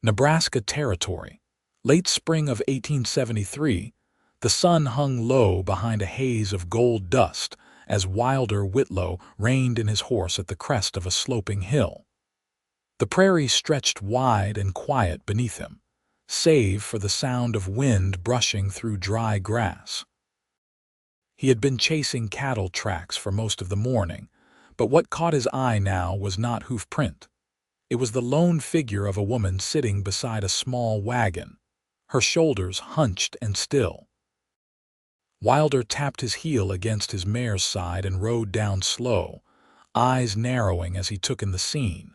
Nebraska Territory. Late spring of 1873, the sun hung low behind a haze of gold dust as Wilder Whitlow reined in his horse at the crest of a sloping hill. The prairie stretched wide and quiet beneath him, save for the sound of wind brushing through dry grass. He had been chasing cattle tracks for most of the morning, but what caught his eye now was not hoof print. It was the lone figure of a woman sitting beside a small wagon, her shoulders hunched and still. Wilder tapped his heel against his mare's side and rode down slow, eyes narrowing as he took in the scene.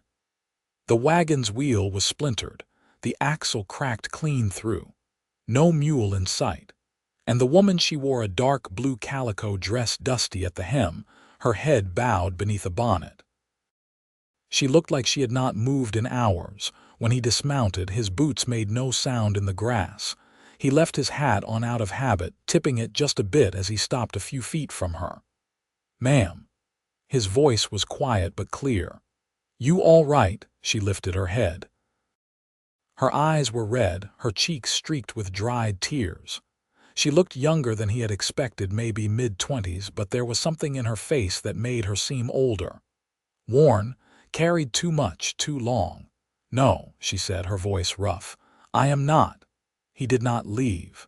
The wagon's wheel was splintered, the axle cracked clean through. No mule in sight, and the woman, she wore a dark blue calico dress dusty at the hem, her head bowed beneath a bonnet. She looked like she had not moved in hours. When he dismounted, his boots made no sound in the grass. He left his hat on out of habit, tipping it just a bit as he stopped a few feet from her. "Ma'am." His voice was quiet but clear. "You all right?" She lifted her head. Her eyes were red, her cheeks streaked with dried tears. She looked younger than he had expected, maybe mid-20s, but there was something in her face that made her seem older. Worn, carried too much, too long. "No," she said, her voice rough. "I am not." He did not leave.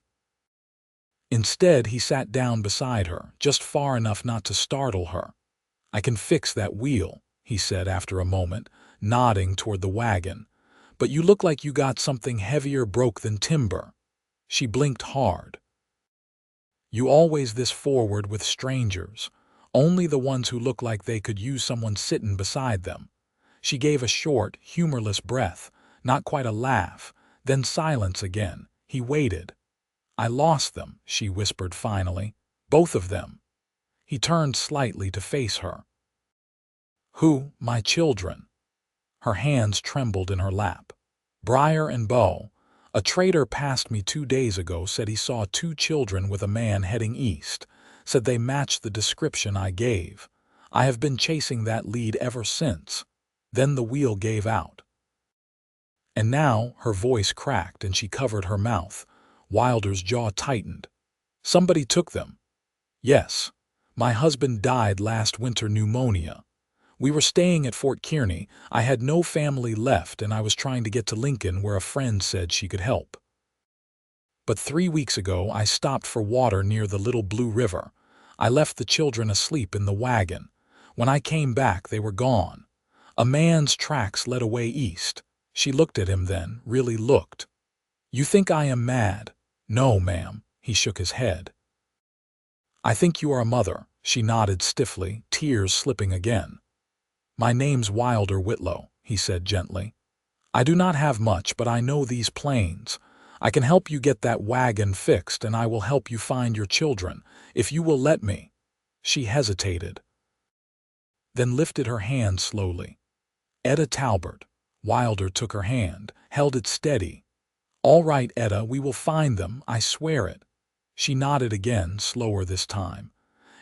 Instead, he sat down beside her, just far enough not to startle her. "I can fix that wheel," he said after a moment, nodding toward the wagon. "But you look like you got something heavier broke than timber." She blinked hard. "You always this forward with strangers. Only the ones who look like they could use someone sittin' beside them." She gave a short, humorless breath, not quite a laugh, then silence again. He waited. "I lost them," she whispered finally. "Both of them." He turned slightly to face her. "Who? My children?" Her hands trembled in her lap. "Briar and Bo. A trader passed me 2 days ago, said he saw 2 children with a man heading east, said they matched the description I gave. I have been chasing that lead ever since." Then the wheel gave out. And now her voice cracked and she covered her mouth. Wilder's jaw tightened. "Somebody took them." "Yes. My husband died last winter, pneumonia. We were staying at Fort Kearney. I had no family left and I was trying to get to Lincoln where a friend said she could help. But 3 weeks ago I stopped for water near the Little Blue River. I left the children asleep in the wagon. When I came back, they were gone. A man's tracks led away east." She looked at him then, really looked. "You think I am mad?" "No, ma'am." He shook his head. "I think you are a mother." She nodded stiffly, tears slipping again. "My name's Wilder Whitlow," he said gently. "I do not have much, but I know these plains. I can help you get that wagon fixed, and I will help you find your children, if you will let me." She hesitated, then lifted her hand slowly. "Edda Talbert." Wilder took her hand, held it steady. "All right, Edda, we will find them, I swear it." She nodded again, slower this time.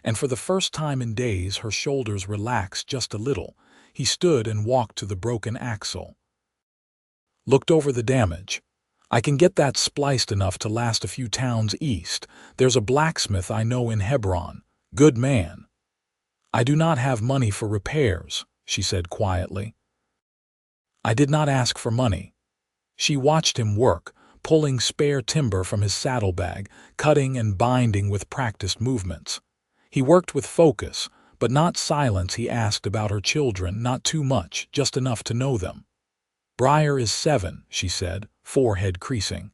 And for the first time in days her shoulders relaxed just a little. He stood and walked to the broken axle. Looked over the damage. "I can get that spliced enough to last a few towns east. There's a blacksmith I know in Hebron. Good man." "I do not have money for repairs," she said quietly. "I did not ask for money." She watched him work, pulling spare timber from his saddlebag, cutting and binding with practiced movements. He worked with focus, but not silence. He asked about her children, not too much, just enough to know them. "Briar is 7, she said, forehead creasing.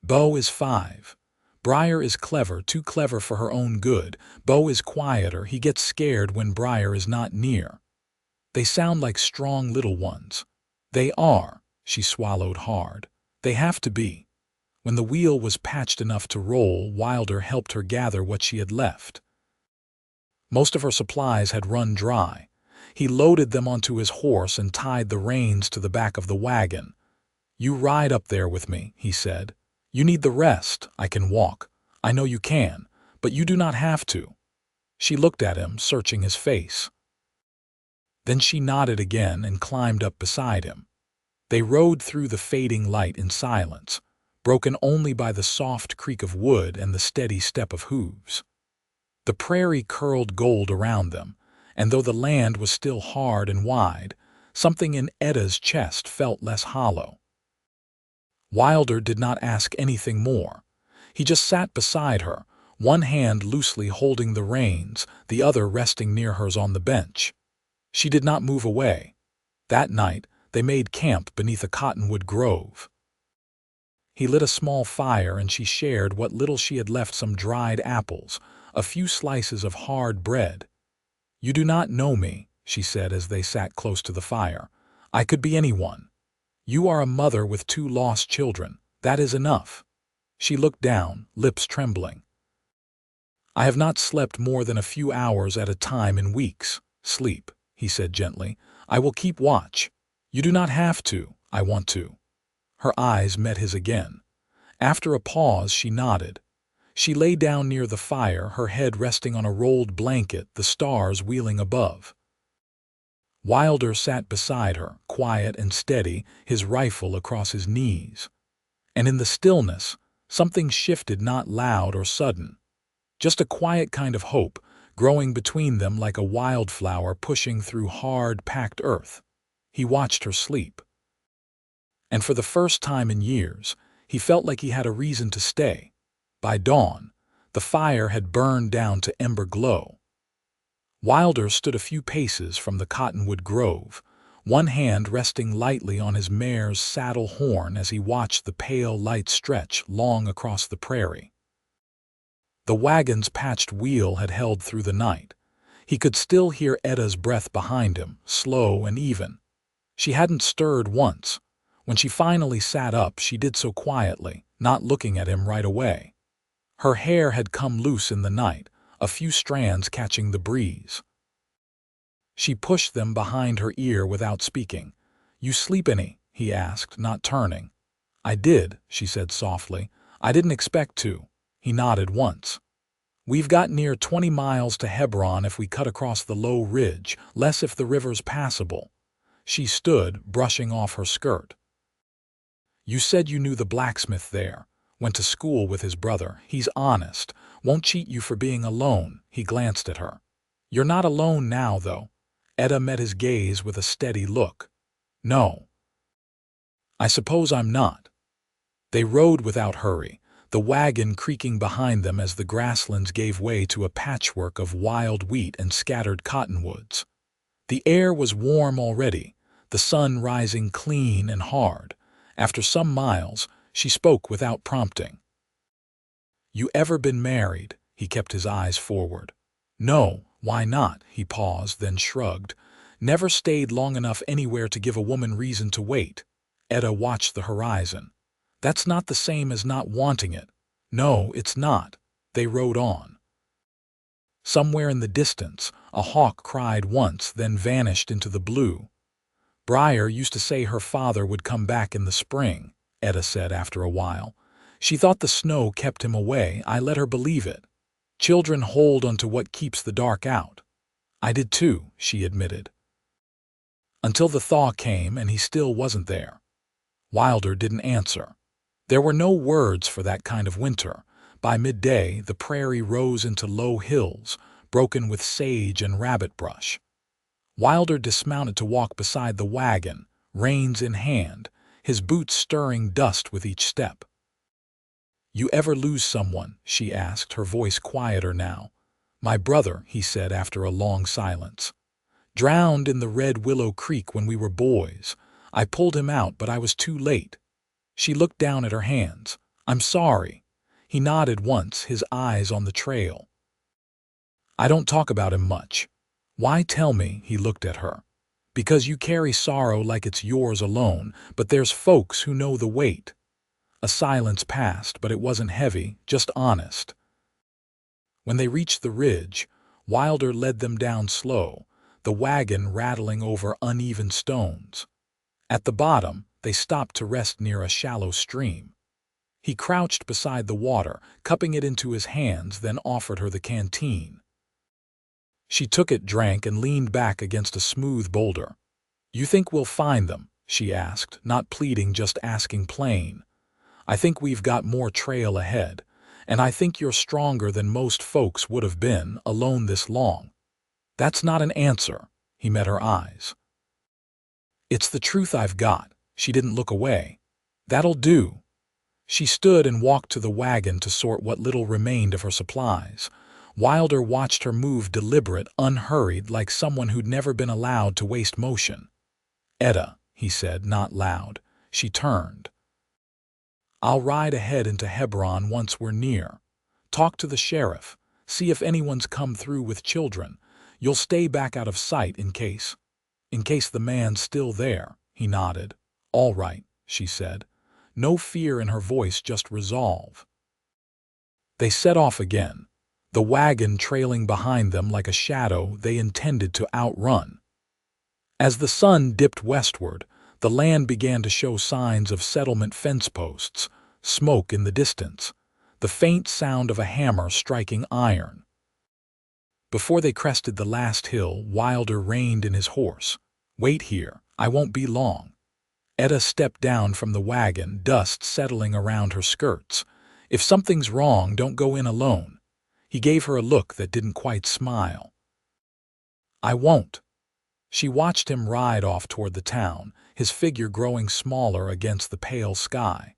"Bo is 5. Briar is clever, too clever for her own good. Bo is quieter, he gets scared when Briar is not near. They sound like strong little ones." "They are." She swallowed hard. "They have to be." When the wheel was patched enough to roll, Wilder helped her gather what she had left. Most of her supplies had run dry. He loaded them onto his horse and tied the reins to the back of the wagon. "You ride up there with me," he said. "You need the rest. I can walk. I know you can, but you do not have to." She looked at him, searching his face. Then she nodded again and climbed up beside him. They rode through the fading light in silence, broken only by the soft creak of wood and the steady step of hooves. The prairie curled gold around them, and though the land was still hard and wide, something in Edda's chest felt less hollow. Wilder did not ask anything more. He just sat beside her, one hand loosely holding the reins, the other resting near hers on the bench. She did not move away. That night, they made camp beneath a cottonwood grove. He lit a small fire and she shared what little she had left: some dried apples, a few slices of hard bread. "You do not know me," she said as they sat close to the fire. "I could be anyone. You are a mother with 2 lost children. That is enough." She looked down, lips trembling. "I have not slept more than a few hours at a time in weeks." "Sleep," he said gently. "I will keep watch. You do not have to. I want to." Her eyes met his again. After a pause, she nodded. She lay down near the fire, her head resting on a rolled blanket, the stars wheeling above. Wilder sat beside her, quiet and steady, his rifle across his knees. And in the stillness, something shifted, not loud or sudden. Just a quiet kind of hope, growing between them like a wildflower pushing through hard, packed earth. He watched her sleep. And for the first time in years, he felt like he had a reason to stay. By dawn, the fire had burned down to ember glow. Wilder stood a few paces from the cottonwood grove, one hand resting lightly on his mare's saddle horn as he watched the pale light stretch long across the prairie. The wagon's patched wheel had held through the night. He could still hear Edda's breath behind him, slow and even. She hadn't stirred once. When she finally sat up, she did so quietly, not looking at him right away. Her hair had come loose in the night, a few strands catching the breeze. She pushed them behind her ear without speaking. "You sleep any?" he asked, not turning. "I did," she said softly. "I didn't expect to." He nodded once. "We've got near 20 miles to Hebron if we cut across the low ridge, less if the river's passable." She stood, brushing off her skirt. "You said you knew the blacksmith there. Went to school with his brother. He's honest. Won't cheat you for being alone." He glanced at her. "You're not alone now, though." Edda met his gaze with a steady look. "No. I suppose I'm not." They rode without hurry, the wagon creaking behind them as the grasslands gave way to a patchwork of wild wheat and scattered cottonwoods. The air was warm already, the sun rising clean and hard. After some miles, she spoke without prompting. "You ever been married?" He kept his eyes forward. "No, why not?" He paused, then shrugged. "Never stayed long enough anywhere to give a woman reason to wait." Edda watched the horizon. "That's not the same as not wanting it." "No, it's not." They rode on. Somewhere in the distance, a hawk cried once, then vanished into the blue. "Briar used to say her father would come back in the spring," Edda said after a while. "She thought the snow kept him away. I let her believe it. Children hold onto what keeps the dark out." "I did too," she admitted. Until the thaw came and he still wasn't there. Wilder didn't answer. There were no words for that kind of winter. By midday, the prairie rose into low hills, broken with sage and rabbit brush. Wilder dismounted to walk beside the wagon, reins in hand, his boots stirring dust with each step. "You ever lose someone?" she asked, her voice quieter now. "My brother," he said after a long silence. "Drowned in the Red Willow Creek when we were boys. I pulled him out, but I was too late." She looked down at her hands. "I'm sorry." He nodded once, his eyes on the trail. "I don't talk about him much." "Why tell me?" He looked at her. "Because you carry sorrow like it's yours alone, but there's folks who know the weight." A silence passed, but it wasn't heavy, just honest. When they reached the ridge, Wilder led them down slow, the wagon rattling over uneven stones. At the bottom, they stopped to rest near a shallow stream. He crouched beside the water, cupping it into his hands, then offered her the canteen. She took it, drank, and leaned back against a smooth boulder. "You think we'll find them?" she asked, not pleading, just asking plain. "I think we've got more trail ahead, and I think you're stronger than most folks would have been, alone this long." "That's not an answer." He met her eyes. "It's the truth I've got." She didn't look away. "That'll do." She stood and walked to the wagon to sort what little remained of her supplies. Wilder watched her move, deliberate, unhurried, like someone who'd never been allowed to waste motion. "Edda," he said, not loud. She turned. "I'll ride ahead into Hebron once we're near. Talk to the sheriff. See if anyone's come through with children. You'll stay back out of sight in case the man's still there." He nodded. "All right," she said. No fear in her voice, just resolve. They set off again, the wagon trailing behind them like a shadow they intended to outrun. As the sun dipped westward, the land began to show signs of settlement fence posts, smoke in the distance, the faint sound of a hammer striking iron. Before they crested the last hill, Wilder reined in his horse. "Wait here, I won't be long." Edda stepped down from the wagon, dust settling around her skirts. "If something's wrong, don't go in alone." He gave her a look that didn't quite smile. "I won't." She watched him ride off toward the town, his figure growing smaller against the pale sky.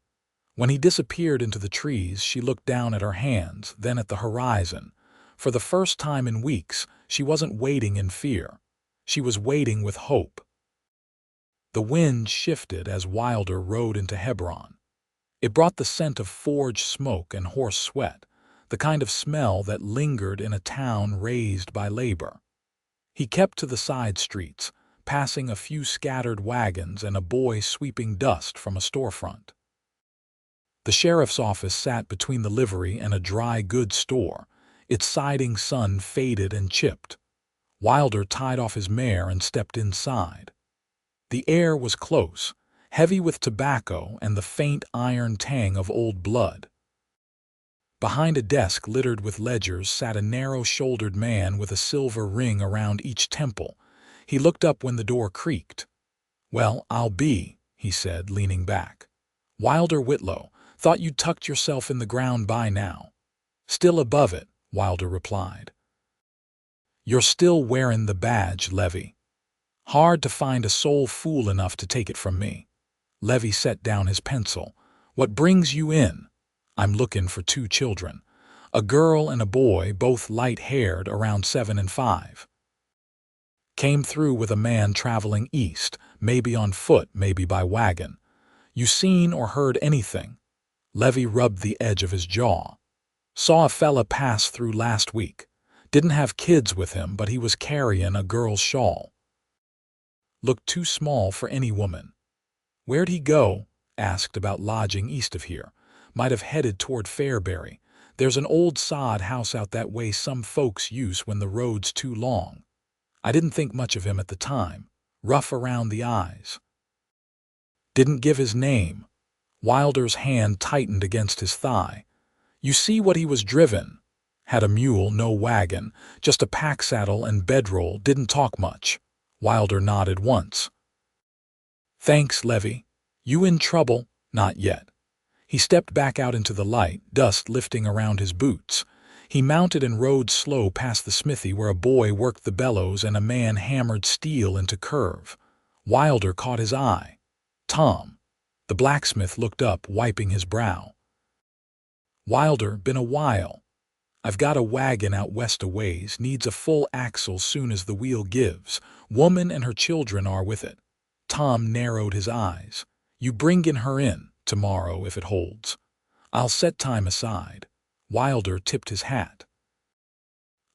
When he disappeared into the trees, she looked down at her hands, then at the horizon. For the first time in weeks, she wasn't waiting in fear. She was waiting with hope. The wind shifted as Wilder rode into Hebron. It brought the scent of forge smoke and horse sweat, the kind of smell that lingered in a town raised by labor. He kept to the side streets, passing a few scattered wagons and a boy sweeping dust from a storefront. The sheriff's office sat between the livery and a dry goods store, its siding sun faded and chipped. Wilder tied off his mare and stepped inside. The air was close, heavy with tobacco and the faint iron tang of old blood. Behind a desk littered with ledgers sat a narrow-shouldered man with a silver ring around each temple. He looked up when the door creaked. "Well, I'll be," he said, leaning back. "Wilder Whitlow, thought you'd tucked yourself in the ground by now." "Still above it," Wilder replied. "You're still wearing the badge, Levy. Hard to find a soul fool enough to take it from me." Levy set down his pencil. "What brings you in?" "I'm looking for 2 children. A girl and a boy, both light-haired, around 7 and 5. Came through with a man traveling east, maybe on foot, maybe by wagon. You seen or heard anything?" Levy rubbed the edge of his jaw. "Saw a fella pass through last week. Didn't have kids with him, but he was carrying a girl's shawl. Looked too small for any woman." "Where'd he go?" "Asked about lodging east of here. Might have headed toward Fairbury. There's an old sod house out that way some folks use when the road's too long. I didn't think much of him at the time. Rough around the eyes." "Didn't give his name." Wilder's hand tightened against his thigh. "You see what he was driven?" "Had a mule, no wagon, just a pack saddle and bedroll, didn't talk much." Wilder nodded once. "Thanks, Levy. You in trouble?" "Not yet." He stepped back out into the light, dust lifting around his boots. He mounted and rode slow past the smithy where a boy worked the bellows and a man hammered steel into curve. Wilder caught his eye. "Tom." The blacksmith looked up, wiping his brow. "Wilder, been a while. I've got a wagon out west a ways, needs a full axle soon as the wheel gives. Woman and her children are with it." Tom narrowed his eyes. "You bringin' her in tomorrow if it holds." "I'll set time aside." Wilder tipped his hat.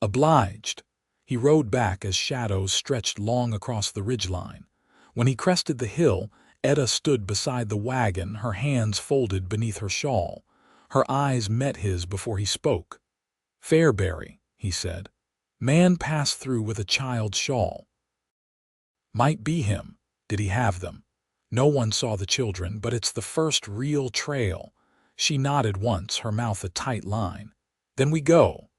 "Obliged." He rode back as shadows stretched long across the ridgeline. When he crested the hill, Edda stood beside the wagon, her hands folded beneath her shawl. Her eyes met his before he spoke. "Fairbury," he said. "Man passed through with a child's shawl." "Might be him." "Did he have them?" "No one saw the children, but it's the first real trail." She nodded once, her mouth a tight line. "Then we go."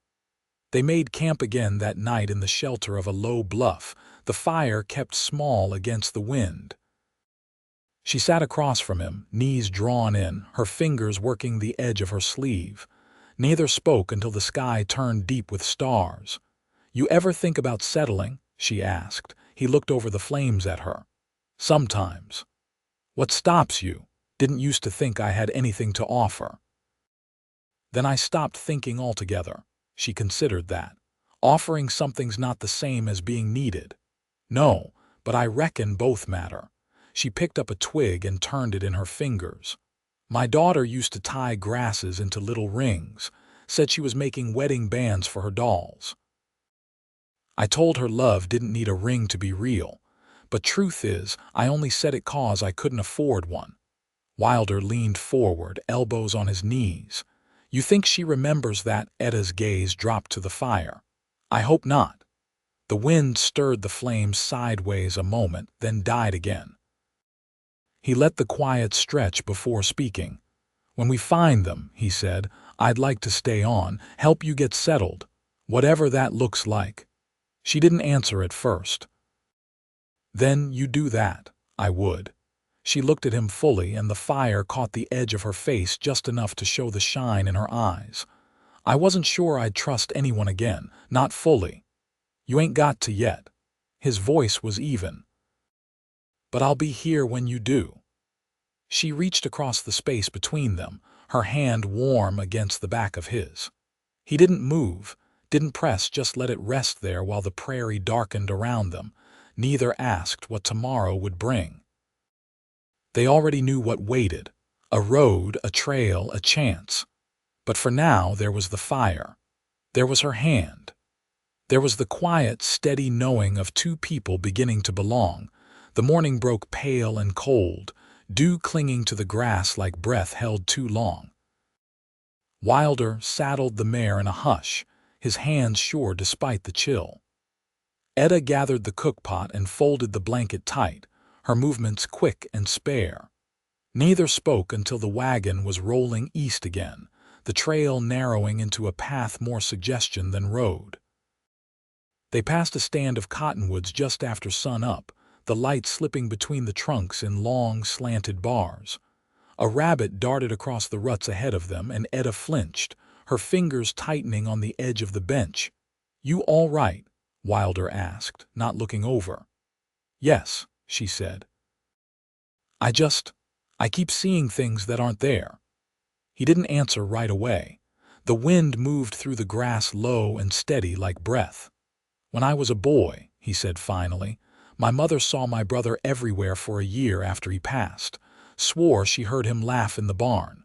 They made camp again that night in the shelter of a low bluff, the fire kept small against the wind. She sat across from him, knees drawn in, her fingers working the edge of her sleeve. Neither spoke until the sky turned deep with stars. "You ever think about settling?" she asked. He looked over the flames at her. "Sometimes." "What stops you? Didn't used to think I had anything to offer." Then I stopped thinking altogether. She considered that. Offering something's not the same as being needed. "No, but I reckon both matter." She picked up a twig and turned it in her fingers. "My daughter used to tie grasses into little rings, said she was making wedding bands for her dolls. I told her love didn't need a ring to be real, but truth is, I only said it 'cause I couldn't afford one." Wilder leaned forward, elbows on his knees. "You think she remembers that?" Edda's gaze dropped to the fire. "I hope not." The wind stirred the flames sideways a moment, then died again. He let the quiet stretch before speaking. "When we find them," he said, "I'd like to stay on, help you get settled, whatever that looks like." She didn't answer at first. "Then you do that." "I would." She looked at him fully, and the fire caught the edge of her face just enough to show the shine in her eyes. "I wasn't sure I'd trust anyone again, not fully. You ain't got to yet." His voice was even. "But I'll be here when you do." She reached across the space between them, her hand warm against the back of his. He didn't move, didn't press, just let it rest there while the prairie darkened around them. Neither asked what tomorrow would bring. They already knew what waited: a road, a trail, a chance. But for now there was the fire. There was her hand. There was the quiet, steady knowing of two people beginning to belong. The morning broke pale and cold, dew clinging to the grass like breath held too long. Wilder saddled the mare in a hush, his hands sure despite the chill. Edda gathered the cookpot and folded the blanket tight, her movements quick and spare. Neither spoke until the wagon was rolling east again, the trail narrowing into a path more suggestion than road. They passed a stand of cottonwoods just after sun-up, the light slipping between the trunks in long, slanted bars. A rabbit darted across the ruts ahead of them, and Edda flinched, her fingers tightening on the edge of the bench. "You all right?" Wilder asked, not looking over. "Yes," she said. I keep seeing things that aren't there." He didn't answer right away. The wind moved through the grass low and steady like breath. "When I was a boy," he said finally, "my mother saw my brother everywhere for a year after he passed. Swore she heard him laugh in the barn.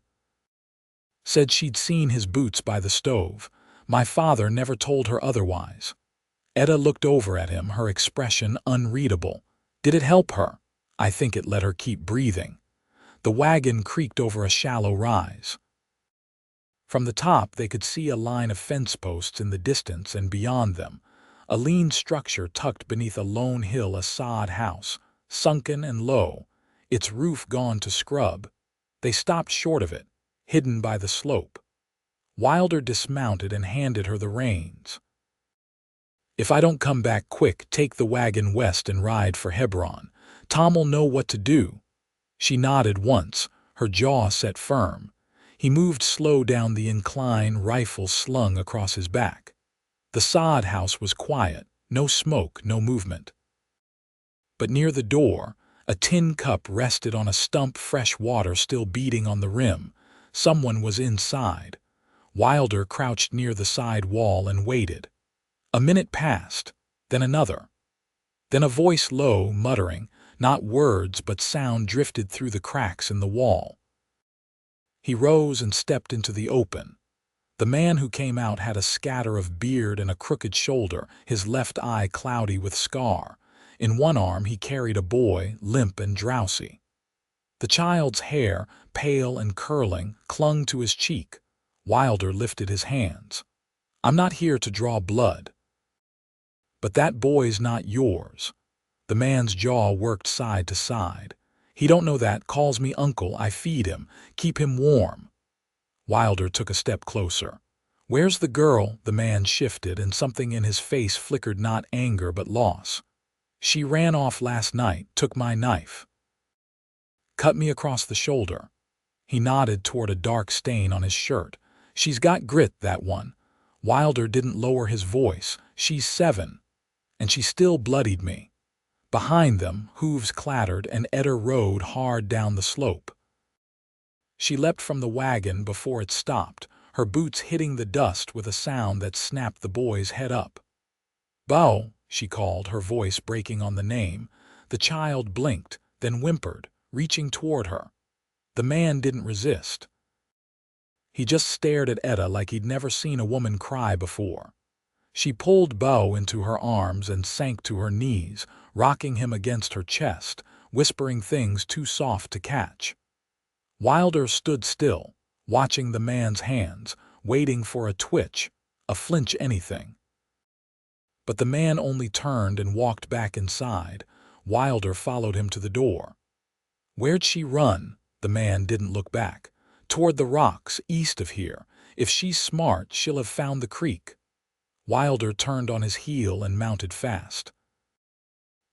Said she'd seen his boots by the stove. My father never told her otherwise." Edda looked over at him, her expression unreadable. Did it help her? I think it let her keep breathing. The wagon creaked over a shallow rise. From the top they could see a line of fence posts in the distance, and beyond them, a lean structure tucked beneath a lone hill, a sod house, sunken and low, its roof gone to scrub. They stopped short of it, hidden by the slope. Wilder dismounted and handed her the reins. "If I don't come back quick, take the wagon west and ride for Hebron. Tom'll know what to do." She nodded once, her jaw set firm. He moved slow down the incline, rifle slung across his back. The sod house was quiet, no smoke, no movement. But near the door, a tin cup rested on a stump, fresh water still beating on the rim. Someone was inside. Wilder crouched near the side wall and waited. A minute passed, then another. Then a voice, low, muttering, not words but sound, drifted through the cracks in the wall. He rose and stepped into the open. The man who came out had a scatter of beard and a crooked shoulder, his left eye cloudy with scar. In one arm he carried a boy, limp and drowsy. The child's hair, pale and curling, clung to his cheek. Wilder lifted his hands. "I'm not here to draw blood." "But that boy's not yours." The man's jaw worked side to side. "He don't know that, calls me uncle, I feed him, keep him warm." Wilder took a step closer. "Where's the girl?" The man shifted, and something in his face flickered, not anger but loss. "She ran off last night, took my knife." cut me across the shoulder. He nodded toward a dark stain on his shirt. She's got grit, that one. Wilder didn't lower his voice. She's 7. And she still bloodied me. Behind them, hooves clattered and Edda rode hard down the slope. She leapt from the wagon before it stopped, her boots hitting the dust with a sound that snapped the boy's head up. "Bo," she called, her voice breaking on the name. The child blinked, then whimpered, reaching toward her. The man didn't resist. He just stared at Edda like he'd never seen a woman cry before. She pulled Bo into her arms and sank to her knees, rocking him against her chest, whispering things too soft to catch. Wilder stood still, watching the man's hands, waiting for a twitch, a flinch, anything. But the man only turned and walked back inside. Wilder followed him to the door. Where'd she run? The man didn't look back. Toward the rocks, east of here. If she's smart, she'll have found the creek. Wilder turned on his heel and mounted fast.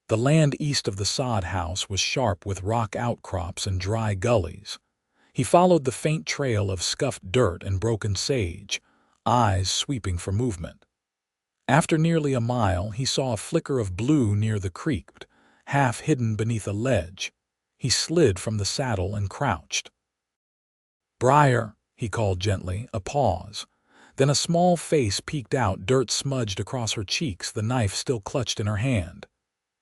The land east of the sod house was sharp with rock outcrops and dry gullies. He followed the faint trail of scuffed dirt and broken sage, eyes sweeping for movement. After nearly a mile, he saw a flicker of blue near the creek, half hidden beneath a ledge. He slid from the saddle and crouched. "Briar," he called gently, a pause. Then a small face peeked out, dirt smudged across her cheeks, the knife still clutched in her hand.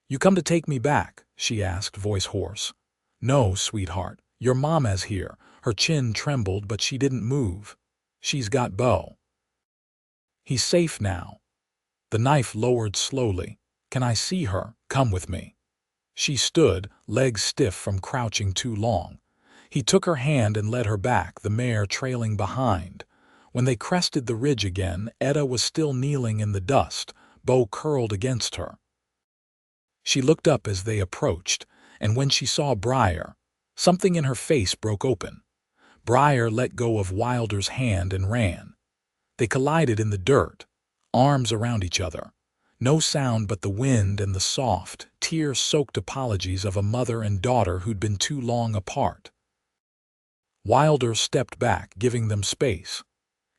"You come to take me back?" she asked, voice hoarse. "No, sweetheart. Your mama's here." Her chin trembled, but she didn't move. "She's got Bo. He's safe now." The knife lowered slowly. "Can I see her? Come with me." She stood, legs stiff from crouching too long. He took her hand and led her back, the mare trailing behind. When they crested the ridge again, Edda was still kneeling in the dust, Bo curled against her. She looked up as they approached, and when she saw Briar, something in her face broke open. Briar let go of Wilder's hand and ran. They collided in the dirt, arms around each other. No sound but the wind and the soft, tear-soaked apologies of a mother and daughter who'd been too long apart. Wilder stepped back, giving them space.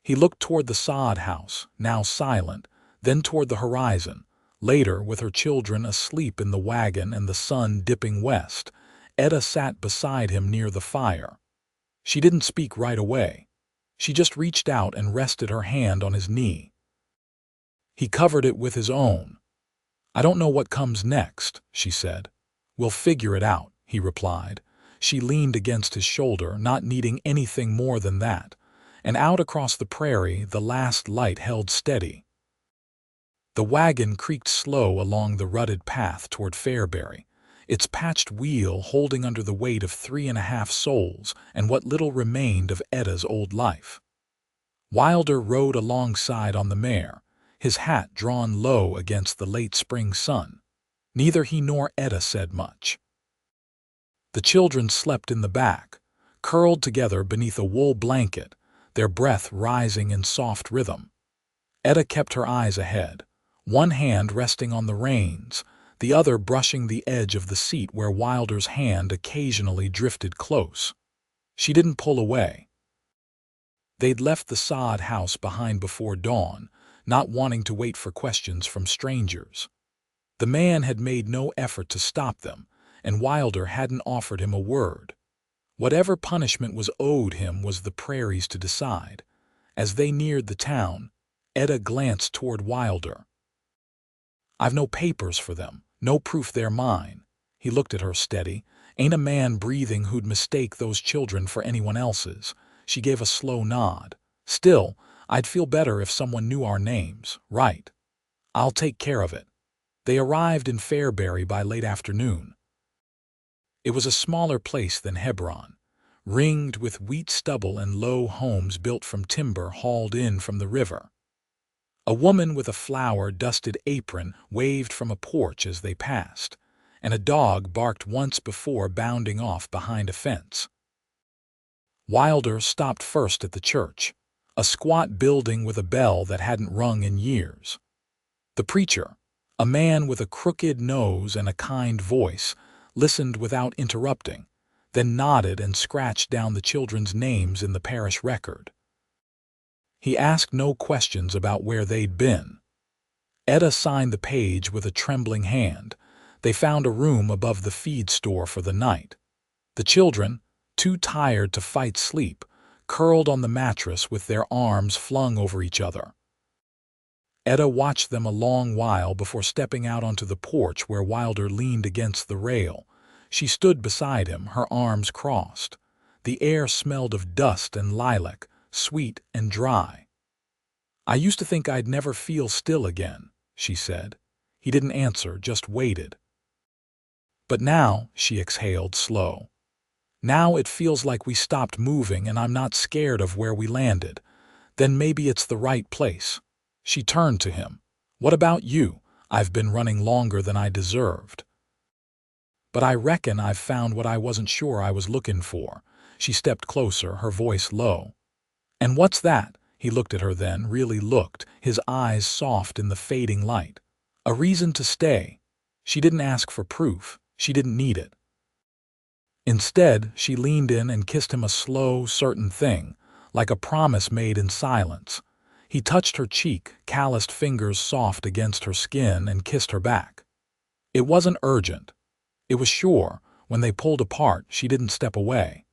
He looked toward the sod house, now silent, then toward the horizon. Later, with her children asleep in the wagon and the sun dipping west, Edda sat beside him near the fire. She didn't speak right away. She just reached out and rested her hand on his knee. He covered it with his own. "I don't know what comes next," she said. "We'll figure it out," he replied. She leaned against his shoulder, not needing anything more than that. And out across the prairie, the last light held steady. The wagon creaked slow along the rutted path toward Fairbury, its patched wheel holding under the weight of 3.5 souls and what little remained of Edda's old life. Wilder rode alongside on the mare, his hat drawn low against the late spring sun. Neither he nor Edda said much. The children slept in the back, curled together beneath a wool blanket, their breath rising in soft rhythm. Edda kept her eyes ahead, one hand resting on the reins, the other brushing the edge of the seat where Wilder's hand occasionally drifted close. She didn't pull away. They'd left the sod house behind before dawn, not wanting to wait for questions from strangers. The man had made no effort to stop them, and Wilder hadn't offered him a word. Whatever punishment was owed him was the Prairie's to decide. As they neared the town, Edda glanced toward Wilder. "I've no papers for them, no proof they're mine." He looked at her steady. "Ain't a man breathing who'd mistake those children for anyone else's." She gave a slow nod. "Still, I'd feel better if someone knew our names, right? I'll take care of it." They arrived in Fairbury by late afternoon. It was a smaller place than Hebron, ringed with wheat stubble and low homes built from timber hauled in from the river. A woman with a flour-dusted apron waved from a porch as they passed, and a dog barked once before bounding off behind a fence. Wilder stopped first at the church, a squat building with a bell that hadn't rung in years. The preacher, a man with a crooked nose and a kind voice, listened without interrupting, then nodded and scratched down the children's names in the parish record. He asked no questions about where they'd been. Edda signed the page with a trembling hand. They found a room above the feed store for the night. The children, too tired to fight sleep, curled on the mattress with their arms flung over each other. Edda watched them a long while before stepping out onto the porch where Wilder leaned against the rail. She stood beside him, her arms crossed. The air smelled of dust and lilac, sweet and dry. "I used to think I'd never feel still again," she said. He didn't answer, just waited. "But now," she exhaled, slow. "Now it feels like we stopped moving and I'm not scared of where we landed. Then maybe it's the right place." She turned to him. "What about you? I've been running longer than I deserved. But I reckon I've found what I wasn't sure I was looking for." She stepped closer, her voice low. "And what's that?" He looked at her then, really looked, his eyes soft in the fading light. "A reason to stay." She didn't ask for proof. She didn't need it. Instead, she leaned in and kissed him, a slow, certain thing, like a promise made in silence. He touched her cheek, calloused fingers soft against her skin, and kissed her back. It wasn't urgent. It was sure. When they pulled apart, she didn't step away.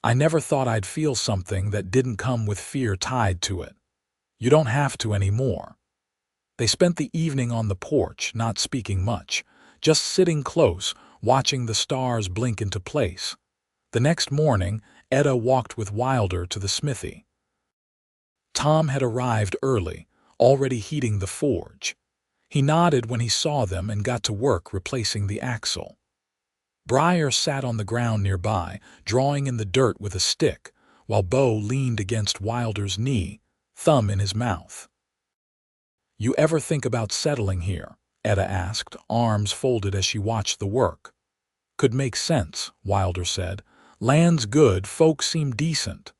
"I never thought I'd feel something that didn't come with fear tied to it. You don't have to anymore." They spent the evening on the porch, not speaking much, just sitting close, watching the stars blink into place. The next morning, Edda walked with Wilder to the smithy. Tom had arrived early, already heating the forge. He nodded when he saw them and got to work replacing the axle. Prairie sat on the ground nearby, drawing in the dirt with a stick, while Bo leaned against Wilder's knee, thumb in his mouth. "You ever think about settling here?" Edda asked, arms folded as she watched the work. "Could make sense," Wilder said. "Land's good, folks seem decent.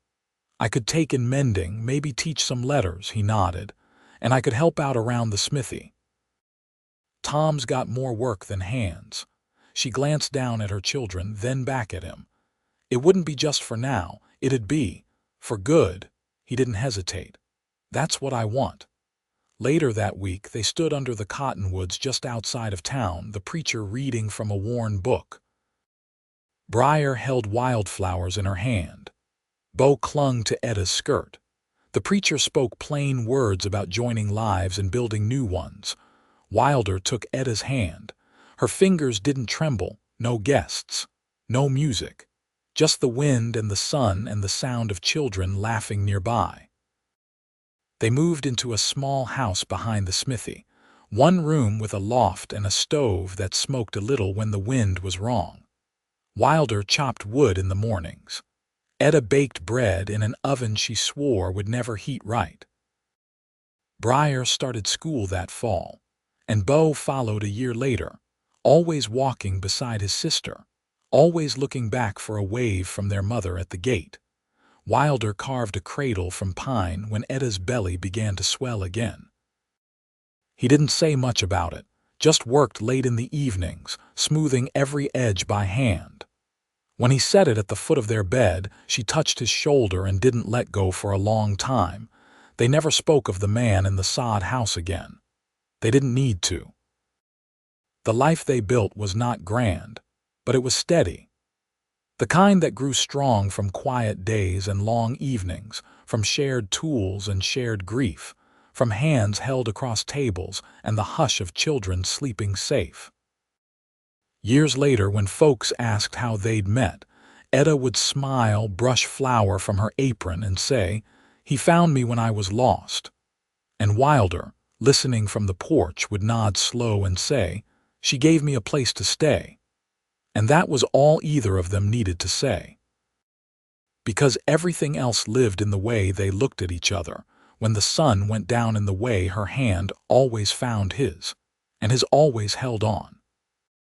I could take in mending, maybe teach some letters," he nodded, "and I could help out around the smithy. Tom's got more work than hands." She glanced down at her children, then back at him. "It wouldn't be just for now, it'd be for good." He didn't hesitate. "That's what I want." Later that week, they stood under the cottonwoods just outside of town, the preacher reading from a worn book. Prairie held wildflowers in her hand. Bo clung to Edda's skirt. The preacher spoke plain words about joining lives and building new ones. Wilder took Edda's hand. Her fingers didn't tremble, no guests, no music, just the wind and the sun and the sound of children laughing nearby. They moved into a small house behind the smithy, one room with a loft and a stove that smoked a little when the wind was wrong. Wilder chopped wood in the mornings. Edda baked bread in an oven she swore would never heat right. Prairie started school that fall, and Bo followed a year later, always walking beside his sister, always looking back for a wave from their mother at the gate. Wilder carved a cradle from pine when Edda's belly began to swell again. He didn't say much about it, just worked late in the evenings, smoothing every edge by hand. When he set it at the foot of their bed, she touched his shoulder and didn't let go for a long time. They never spoke of the man in the sod house again. They didn't need to. The life they built was not grand, but it was steady. The kind that grew strong from quiet days and long evenings, from shared tools and shared grief, from hands held across tables and the hush of children sleeping safe. Years later, when folks asked how they'd met, Edda would smile, brush flour from her apron, and say, "He found me when I was lost." And Wilder, listening from the porch, would nod slow and say, "She gave me a place to stay." And that was all either of them needed to say. Because everything else lived in the way they looked at each other. When the sun went down in the way her hand always found his, and his always held on.